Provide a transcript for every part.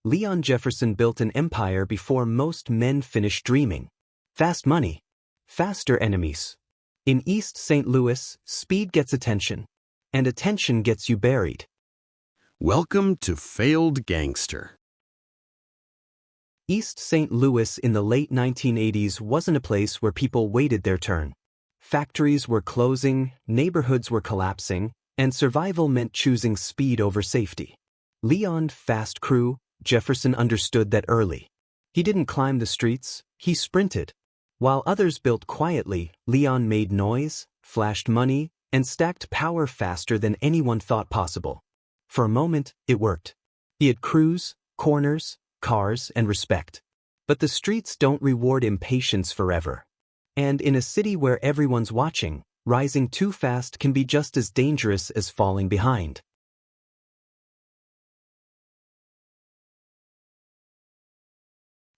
Leon Jefferson built an empire before most men finished dreaming. Fast money. Faster enemies. In East St. Louis, speed gets attention. And attention gets you buried. Welcome to Failed Gangster. East St. Louis in the late 1980s wasn't a place where people waited their turn. Factories were closing, neighborhoods were collapsing, and survival meant choosing speed over safety. Leon fast crew, Jefferson understood that early. He didn't climb the streets, he sprinted. While others built quietly, Leon made noise, flashed money, and stacked power faster than anyone thought possible. For a moment, it worked. He had crews, corners, cars, and respect. But the streets don't reward impatience forever. And in a city where everyone's watching, rising too fast can be just as dangerous as falling behind.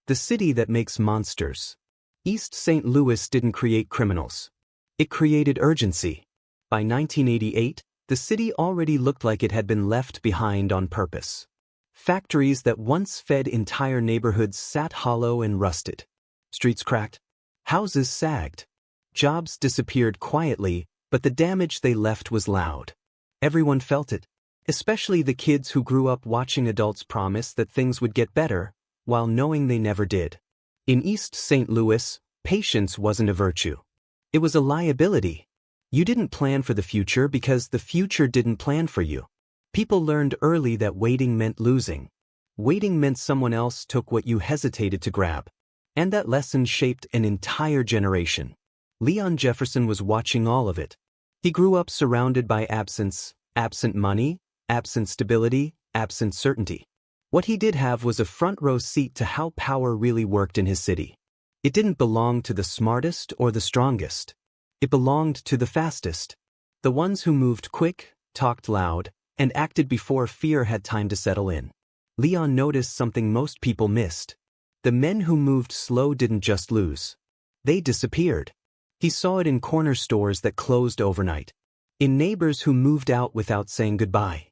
The city that makes monsters. East St. Louis didn't create criminals. It created urgency. By 1988, the city already looked like it had been left behind on purpose. Factories that once fed entire neighborhoods sat hollow and rusted. Streets cracked. Houses sagged. Jobs disappeared quietly, but the damage they left was loud. Everyone felt it, especially the kids who grew up watching adults promise that things would get better, while knowing they never did. In East St. Louis, patience wasn't a virtue. It was a liability. You didn't plan for the future because the future didn't plan for you. People learned early that waiting meant losing. Waiting meant someone else took what you hesitated to grab. And that lesson shaped an entire generation. Leon Jefferson was watching all of it. He grew up surrounded by absence, absent money, absent stability, absent certainty. What he did have was a front-row seat to how power really worked in his city. It didn't belong to the smartest or the strongest. It belonged to the fastest. The ones who moved quick, talked loud, and acted before fear had time to settle in. Leon noticed something most people missed. The men who moved slow didn't just lose. They disappeared. He saw it in corner stores that closed overnight. In neighbors who moved out without saying goodbye.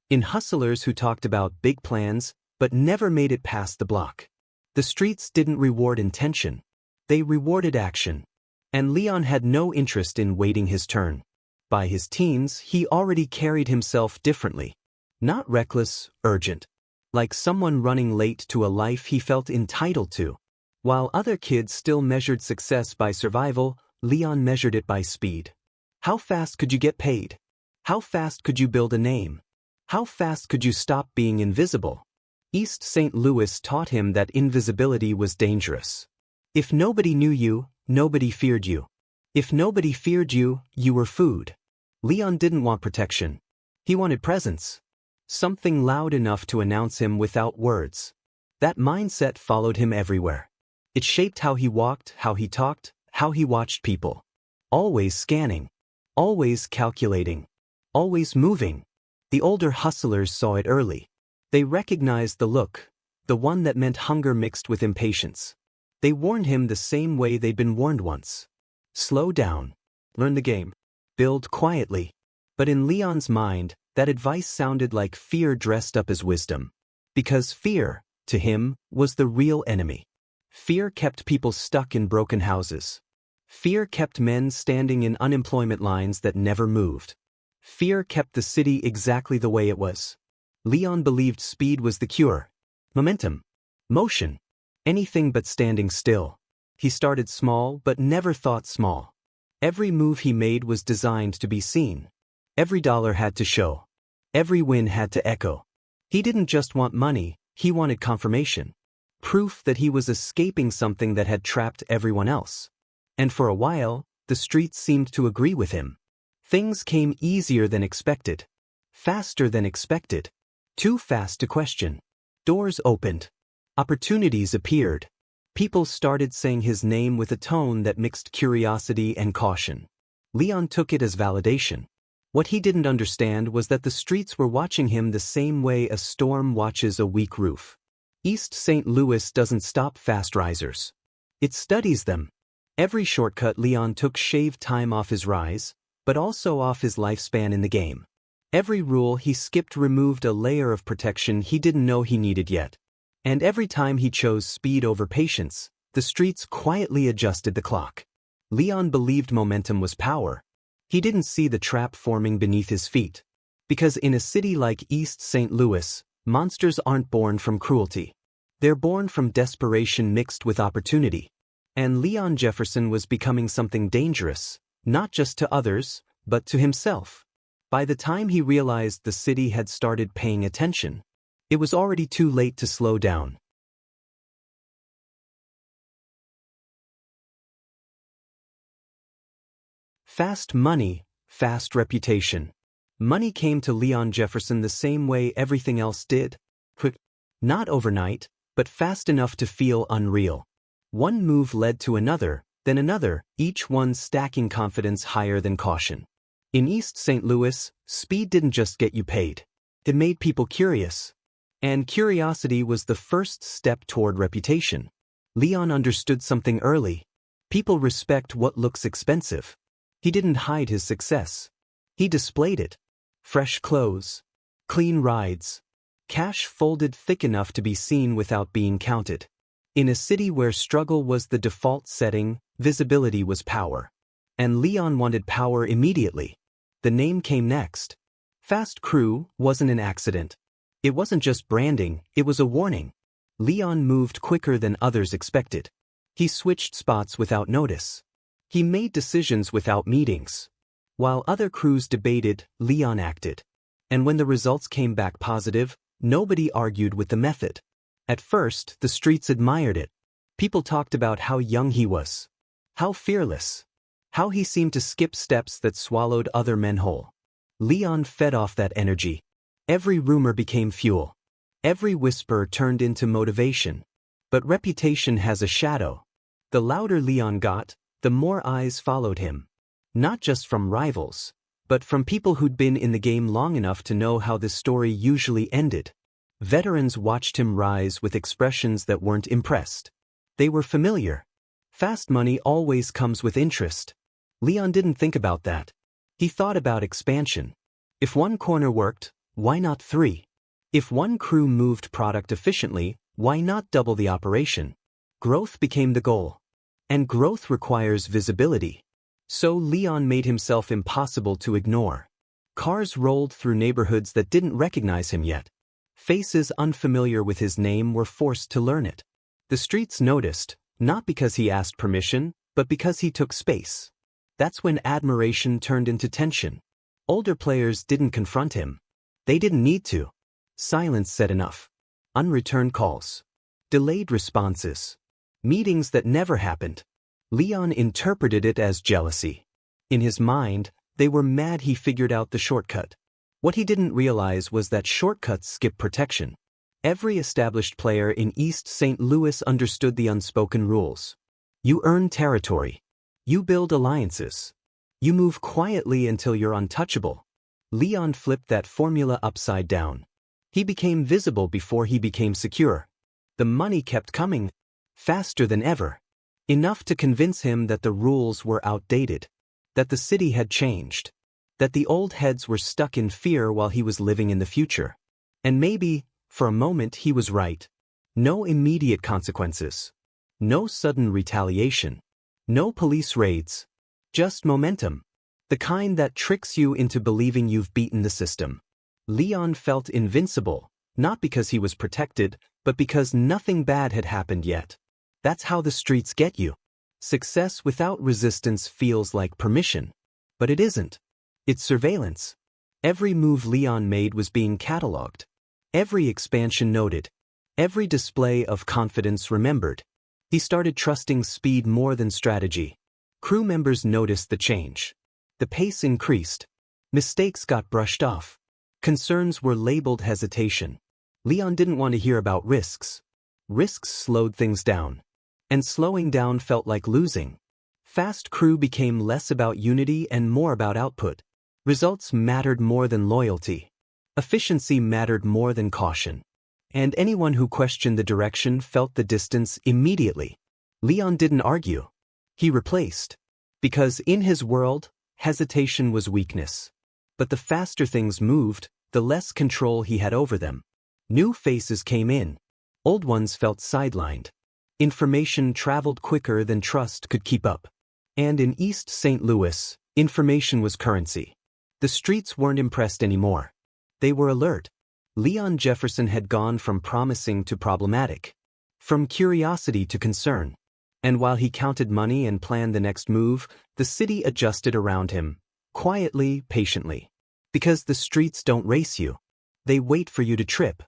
In hustlers who talked about big plans, but never made it past the block. The streets didn't reward intention. They rewarded action. And Leon had no interest in waiting his turn. By his teens, he already carried himself differently. Not reckless, urgent. Like someone running late to a life he felt entitled to. While other kids still measured success by survival, Leon measured it by speed. How fast could you get paid? How fast could you build a name? How fast could you stop being invisible? East St. Louis taught him that invisibility was dangerous. If nobody knew you, nobody feared you. If nobody feared you, you were food. Leon didn't want protection. He wanted presence. Something loud enough to announce him without words. That mindset followed him everywhere. It shaped how he walked, how he talked, how he watched people. Always scanning. Always calculating. Always moving. The older hustlers saw it early. They recognized the look, the one that meant hunger mixed with impatience. They warned him the same way they'd been warned once. Slow down. Learn the game. Build quietly. But in Leon's mind, that advice sounded like fear dressed up as wisdom. Because fear, to him, was the real enemy. Fear kept people stuck in broken houses. Fear kept men standing in unemployment lines that never moved. Fear kept the city exactly the way it was. Leon believed speed was the cure. Momentum. Motion. Anything but standing still. He started small but never thought small. Every move he made was designed to be seen. Every dollar had to show. Every win had to echo. He didn't just want money, he wanted confirmation. Proof that he was escaping something that had trapped everyone else. And for a while, the streets seemed to agree with him. Things came easier than expected. Faster than expected. Too fast to question. Doors opened. Opportunities appeared. People started saying his name with a tone that mixed curiosity and caution. Leon took it as validation. What he didn't understand was that the streets were watching him the same way a storm watches a weak roof. East St. Louis doesn't stop fast risers. It studies them. Every shortcut Leon took shaved time off his rise, but also off his lifespan in the game. Every rule he skipped removed a layer of protection he didn't know he needed yet. And every time he chose speed over patience, the streets quietly adjusted the clock. Leon believed momentum was power. He didn't see the trap forming beneath his feet. Because in a city like East St. Louis, monsters aren't born from cruelty. They're born from desperation mixed with opportunity. And Leon Jefferson was becoming something dangerous, not just to others, but to himself. By the time he realized the city had started paying attention, it was already too late to slow down. Fast money, fast reputation. Money came to Leon Jefferson the same way everything else did. Quick, not overnight, but fast enough to feel unreal. One move led to another, then another, each one stacking confidence higher than caution. In East St. Louis, speed didn't just get you paid. It made people curious. And curiosity was the first step toward reputation. Leon understood something early. People respect what looks expensive. He didn't hide his success. He displayed it. Fresh clothes, clean rides, cash folded thick enough to be seen without being counted. In a city where struggle was the default setting, visibility was power. And Leon wanted power immediately. The name came next. Fast Crew wasn't an accident. It wasn't just branding, it was a warning. Leon moved quicker than others expected. He switched spots without notice. He made decisions without meetings. While other crews debated, Leon acted. And when the results came back positive, nobody argued with the method. At first, the streets admired it. People talked about how young he was. How fearless. How he seemed to skip steps that swallowed other men whole. Leon fed off that energy. Every rumor became fuel. Every whisper turned into motivation. But reputation has a shadow. The louder Leon got, the more eyes followed him. Not just from rivals, but from people who'd been in the game long enough to know how this story usually ended. Veterans watched him rise with expressions that weren't impressed. They were familiar. Fast money always comes with interest. Leon didn't think about that. He thought about expansion. If one corner worked, why not 3? If one crew moved product efficiently, why not double the operation? Growth became the goal. And growth requires visibility. So Leon made himself impossible to ignore. Cars rolled through neighborhoods that didn't recognize him yet. Faces unfamiliar with his name were forced to learn it. The streets noticed, not because he asked permission, but because he took space. That's when admiration turned into tension. Older players didn't confront him. They didn't need to. Silence said enough. Unreturned calls. Delayed responses. Meetings that never happened. Leon interpreted it as jealousy. In his mind, they were mad he figured out the shortcut. What he didn't realize was that shortcuts skip protection. Every established player in East St. Louis understood the unspoken rules. You earn territory. You build alliances. You move quietly until you're untouchable. Leon flipped that formula upside down. He became visible before he became secure. The money kept coming, faster than ever. Enough to convince him that the rules were outdated. That the city had changed. That the old heads were stuck in fear while he was living in the future. And maybe, for a moment, he was right. No immediate consequences. No sudden retaliation. No police raids. Just momentum. The kind that tricks you into believing you've beaten the system. Leon felt invincible, not because he was protected, but because nothing bad had happened yet. That's how the streets get you. Success without resistance feels like permission. But it isn't. It's surveillance. Every move Leon made was being catalogued. Every expansion noted. Every display of confidence remembered. He started trusting speed more than strategy. Crew members noticed the change. The pace increased. Mistakes got brushed off. Concerns were labeled hesitation. Leon didn't want to hear about risks. Risks slowed things down. And slowing down felt like losing. Fast Crew became less about unity and more about output. Results mattered more than loyalty. Efficiency mattered more than caution. And anyone who questioned the direction felt the distance immediately. Leon didn't argue. He replaced. Because in his world, hesitation was weakness. But the faster things moved, the less control he had over them. New faces came in. Old ones felt sidelined. Information traveled quicker than trust could keep up. And in East St. Louis, information was currency. The streets weren't impressed anymore. They were alert. Leon Jefferson had gone from promising to problematic, from curiosity to concern. And while he counted money and planned the next move, the city adjusted around him, quietly, patiently. Because the streets don't race you. They wait for you to trip.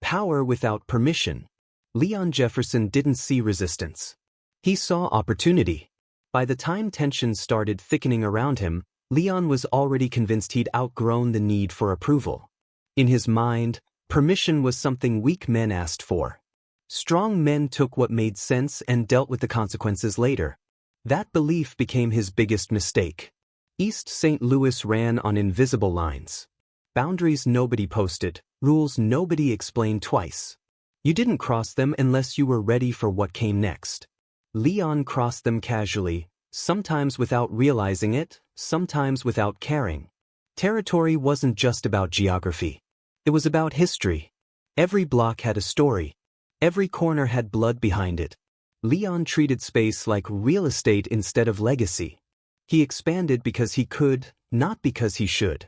Power without permission. Leon Jefferson didn't see resistance. He saw opportunity. By the time tensions started thickening around him, Leon was already convinced he'd outgrown the need for approval. In his mind, permission was something weak men asked for. Strong men took what made sense and dealt with the consequences later. That belief became his biggest mistake. East St. Louis ran on invisible lines. Boundaries nobody posted, rules nobody explained twice. You didn't cross them unless you were ready for what came next. Leon crossed them casually, sometimes without realizing it, sometimes without caring. Territory wasn't just about geography. It was about history. Every block had a story. Every corner had blood behind it. Leon treated space like real estate instead of legacy. He expanded because he could, not because he should.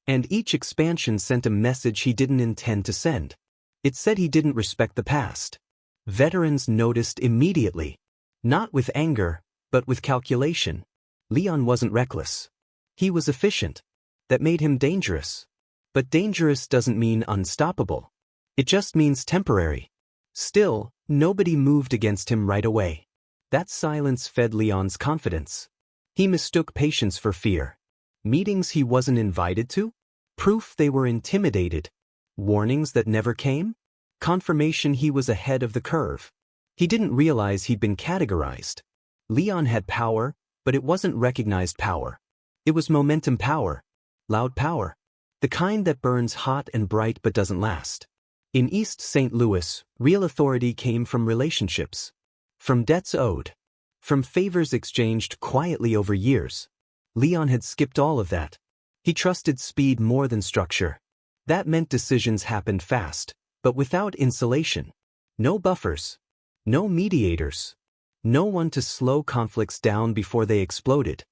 And each expansion sent a message he didn't intend to send. It said he didn't respect the past. Veterans noticed immediately. Not with anger, but with calculation. Leon wasn't reckless. He was efficient. That made him dangerous. But dangerous doesn't mean unstoppable. It just means temporary. Still, nobody moved against him right away. That silence fed Leon's confidence. He mistook patience for fear. Meetings he wasn't invited to? Proof they were intimidated. Warnings that never came? Confirmation he was ahead of the curve. He didn't realize he'd been categorized. Leon had power, but it wasn't recognized power. It was momentum power. Loud power. The kind that burns hot and bright but doesn't last. In East St. Louis, real authority came from relationships. From debts owed. From favors exchanged quietly over years. Leon had skipped all of that. He trusted speed more than structure. That meant decisions happened fast, but without insulation. No buffers. No mediators. No one to slow conflicts down before they exploded.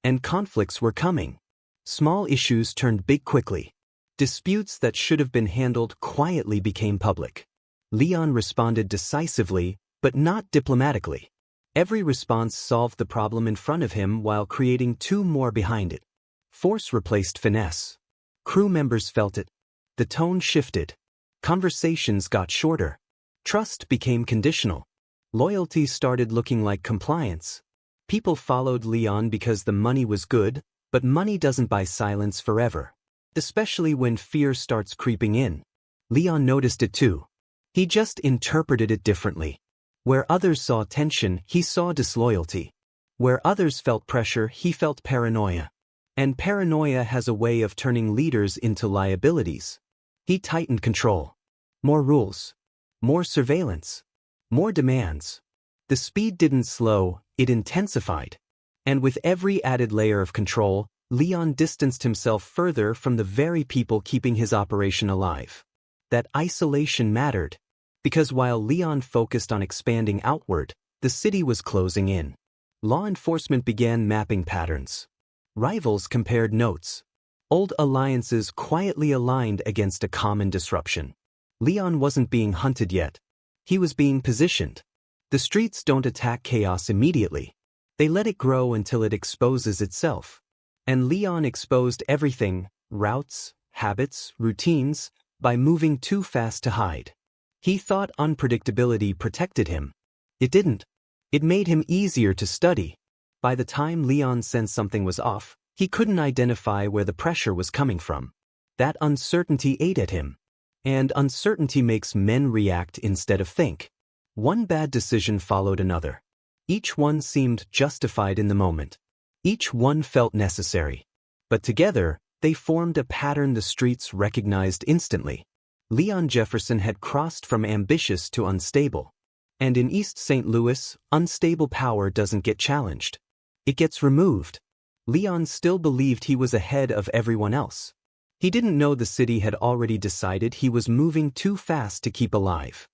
And conflicts were coming. Small issues turned big quickly. Disputes that should have been handled quietly became public. Leon responded decisively, but not diplomatically. Every response solved the problem in front of him while creating two more behind it. Force replaced finesse. Crew members felt it. The tone shifted. Conversations got shorter. Trust became conditional. Loyalty started looking like compliance. People followed Leon because the money was good, but money doesn't buy silence forever. Especially when fear starts creeping in. Leon noticed it too. He just interpreted it differently. Where others saw tension, he saw disloyalty. Where others felt pressure, he felt paranoia. And paranoia has a way of turning leaders into liabilities. He tightened control. More rules. More surveillance. More demands. The speed didn't slow, it intensified. And with every added layer of control, Leon distanced himself further from the very people keeping his operation alive. That isolation mattered. Because while Leon focused on expanding outward, the city was closing in. Law enforcement began mapping patterns. Rivals compared notes. Old alliances quietly aligned against a common disruption. Leon wasn't being hunted yet. He was being positioned. The streets don't attack chaos immediately. They let it grow until it exposes itself. And Leon exposed everything, routes, habits, routines, by moving too fast to hide. He thought unpredictability protected him. It didn't. It made him easier to study. By the time Leon sensed something was off, he couldn't identify where the pressure was coming from. That uncertainty ate at him. And uncertainty makes men react instead of think. One bad decision followed another. Each one seemed justified in the moment. Each one felt necessary. But together, they formed a pattern the streets recognized instantly. Leon Jefferson had crossed from ambitious to unstable. And in East St. Louis, unstable power doesn't get challenged. It gets removed. Leon still believed he was ahead of everyone else. He didn't know the city had already decided he was moving too fast to keep alive.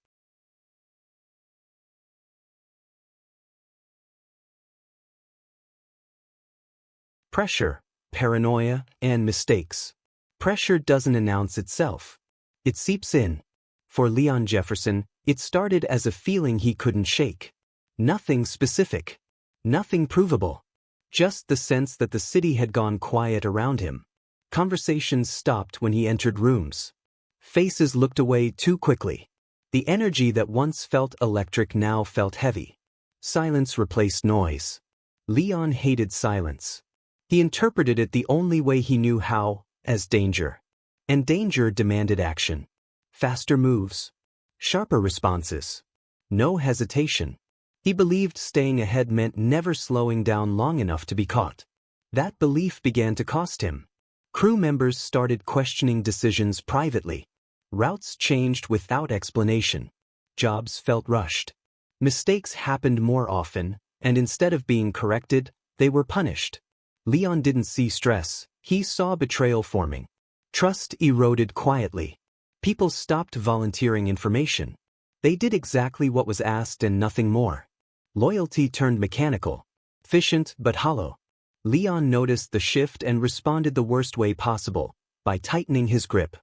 Pressure, paranoia, and mistakes. Pressure doesn't announce itself. It seeps in. For Leon Jefferson, it started as a feeling he couldn't shake. Nothing specific. Nothing provable. Just the sense that the city had gone quiet around him. Conversations stopped when he entered rooms. Faces looked away too quickly. The energy that once felt electric now felt heavy. Silence replaced noise. Leon hated silence. He interpreted it the only way he knew how, as danger. And danger demanded action. Faster moves. Sharper responses. No hesitation. He believed staying ahead meant never slowing down long enough to be caught. That belief began to cost him. Crew members started questioning decisions privately. Routes changed without explanation. Jobs felt rushed. Mistakes happened more often, and instead of being corrected, they were punished. Leon didn't see stress, he saw betrayal forming. Trust eroded quietly. People stopped volunteering information. They did exactly what was asked and nothing more. Loyalty turned mechanical. Efficient but hollow. Leon noticed the shift and responded the worst way possible, by tightening his grip.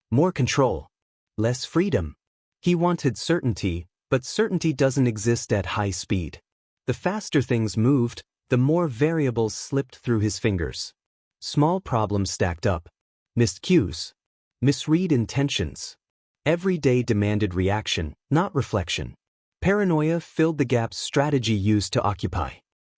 More control. Less freedom. He wanted certainty, but certainty doesn't exist at high speed. The faster things moved, the more variables slipped through his fingers. Small problems stacked up. Missed cues. Misread intentions. Every day demanded reaction, not reflection. Paranoia filled the gaps strategy used to occupy.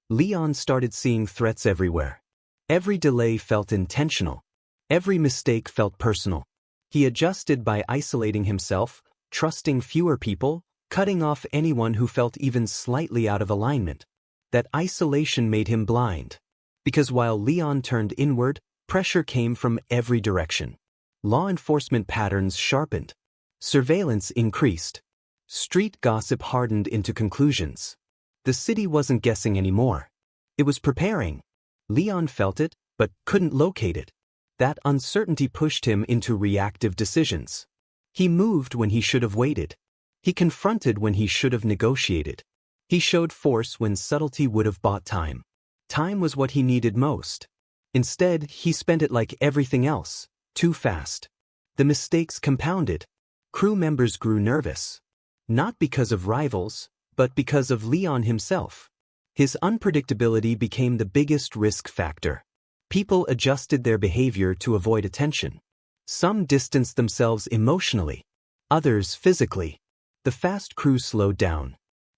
Leon started seeing threats everywhere. Every delay felt intentional. Every mistake felt personal. He adjusted by isolating himself, trusting fewer people, cutting off anyone who felt even slightly out of alignment. That isolation made him blind. Because while Leon turned inward, pressure came from every direction. Law enforcement patterns sharpened. Surveillance increased. Street gossip hardened into conclusions. The city wasn't guessing anymore. It was preparing. Leon felt it, but couldn't locate it. That uncertainty pushed him into reactive decisions. He moved when he should have waited. He confronted when he should have negotiated. He showed force when subtlety would have bought time. Time was what he needed most. Instead, he spent it like everything else, too fast. The mistakes compounded. Crew members grew nervous. Not because of rivals, but because of Leon himself. His unpredictability became the biggest risk factor. People adjusted their behavior to avoid attention. Some distanced themselves emotionally. Others physically. The fast crew slowed down.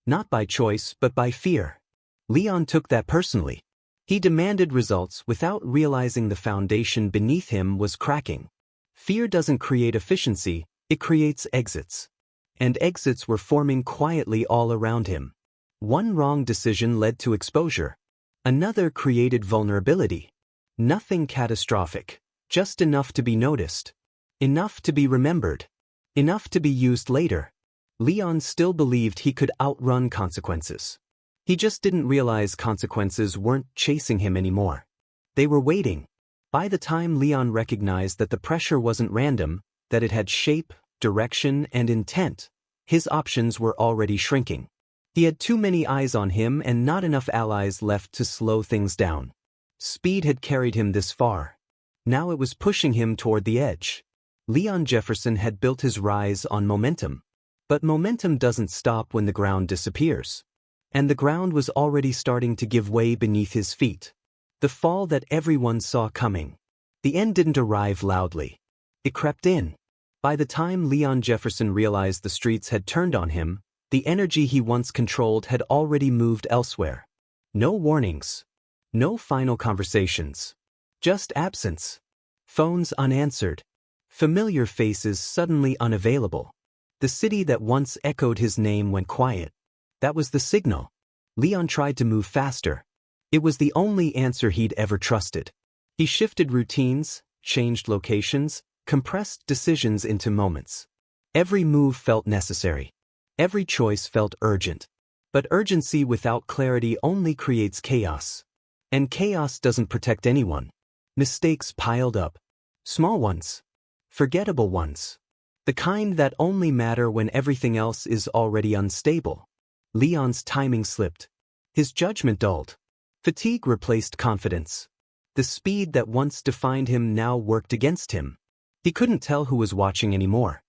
Not by choice, but by fear. Leon took that personally. He demanded results without realizing the foundation beneath him was cracking. Fear doesn't create efficiency, it creates exits. And exits were forming quietly all around him. One wrong decision led to exposure. Another created vulnerability. Nothing catastrophic, just enough to be noticed. Enough to be remembered. Enough to be used later. Leon still believed he could outrun consequences. He just didn't realize consequences weren't chasing him anymore. They were waiting. By the time Leon recognized that the pressure wasn't random, that it had shape, direction, and intent, his options were already shrinking. He had too many eyes on him and not enough allies left to slow things down. Speed had carried him this far. Now it was pushing him toward the edge. Leon Jefferson had built his rise on momentum. But momentum doesn't stop when the ground disappears. And the ground was already starting to give way beneath his feet. The fall that everyone saw coming. The end didn't arrive loudly. It crept in. By the time Leon Jefferson realized the streets had turned on him, the energy he once controlled had already moved elsewhere. No warnings. No final conversations. Just absence. Phones unanswered. Familiar faces suddenly unavailable. The city that once echoed his name went quiet. That was the signal. Leon tried to move faster. It was the only answer he'd ever trusted. He shifted routines, changed locations, compressed decisions into moments. Every move felt necessary. Every choice felt urgent. But urgency without clarity only creates chaos. And chaos doesn't protect anyone. Mistakes piled up. Small ones. Forgettable ones. The kind that only matter when everything else is already unstable. Leon's timing slipped. His judgment dulled. Fatigue replaced confidence. The speed that once defined him now worked against him. He couldn't tell who was watching anymore.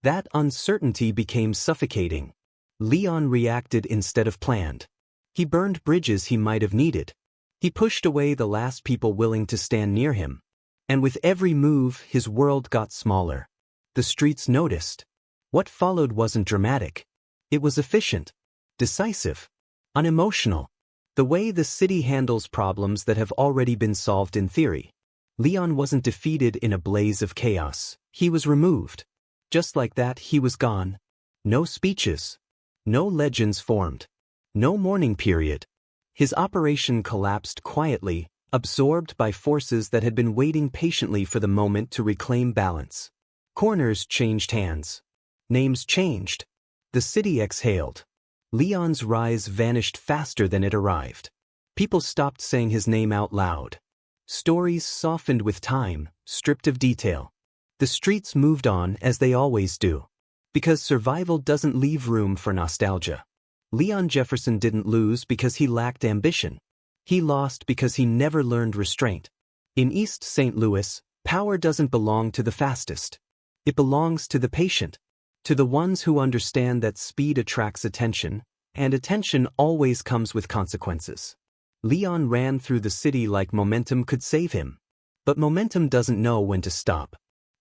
That uncertainty became suffocating. Leon reacted instead of planned. He burned bridges he might have needed. He pushed away the last people willing to stand near him. And with every move, his world got smaller. The streets noticed. What followed wasn't dramatic. It was efficient, decisive, unemotional. The way the city handles problems that have already been solved in theory. Leon wasn't defeated in a blaze of chaos. He was removed. Just like that, he was gone. No speeches. No legends formed. No mourning period. His operation collapsed quietly, absorbed by forces that had been waiting patiently for the moment to reclaim balance. Corners changed hands. Names changed. The city exhaled. Leon's rise vanished faster than it arrived. People stopped saying his name out loud. Stories softened with time, stripped of detail. The streets moved on as they always do. Because survival doesn't leave room for nostalgia. Leon Jefferson didn't lose because he lacked ambition. He lost because he never learned restraint. In East St. Louis, power doesn't belong to the fastest. It belongs to the patient. To the ones who understand that speed attracts attention, and attention always comes with consequences. Leon ran through the city like momentum could save him. But momentum doesn't know when to stop.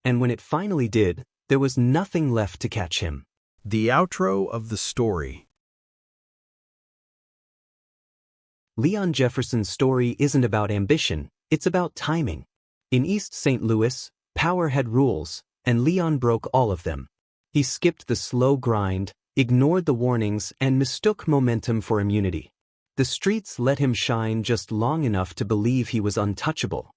And when it finally did, there was nothing left to catch him. The outro of the story. Leon Jefferson's story isn't about ambition, it's about timing. In East St. Louis, power had rules, and Leon broke all of them. He skipped the slow grind, ignored the warnings, and mistook momentum for immunity. The streets let him shine just long enough to believe he was untouchable.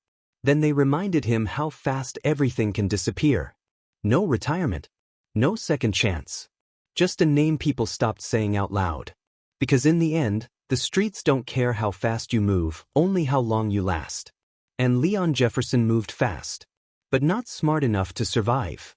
Then they reminded him how fast everything can disappear. No retirement. No second chance. Just a name people stopped saying out loud. Because in the end, the streets don't care how fast you move, only how long you last. And Leon Jefferson moved fast. But not smart enough to survive.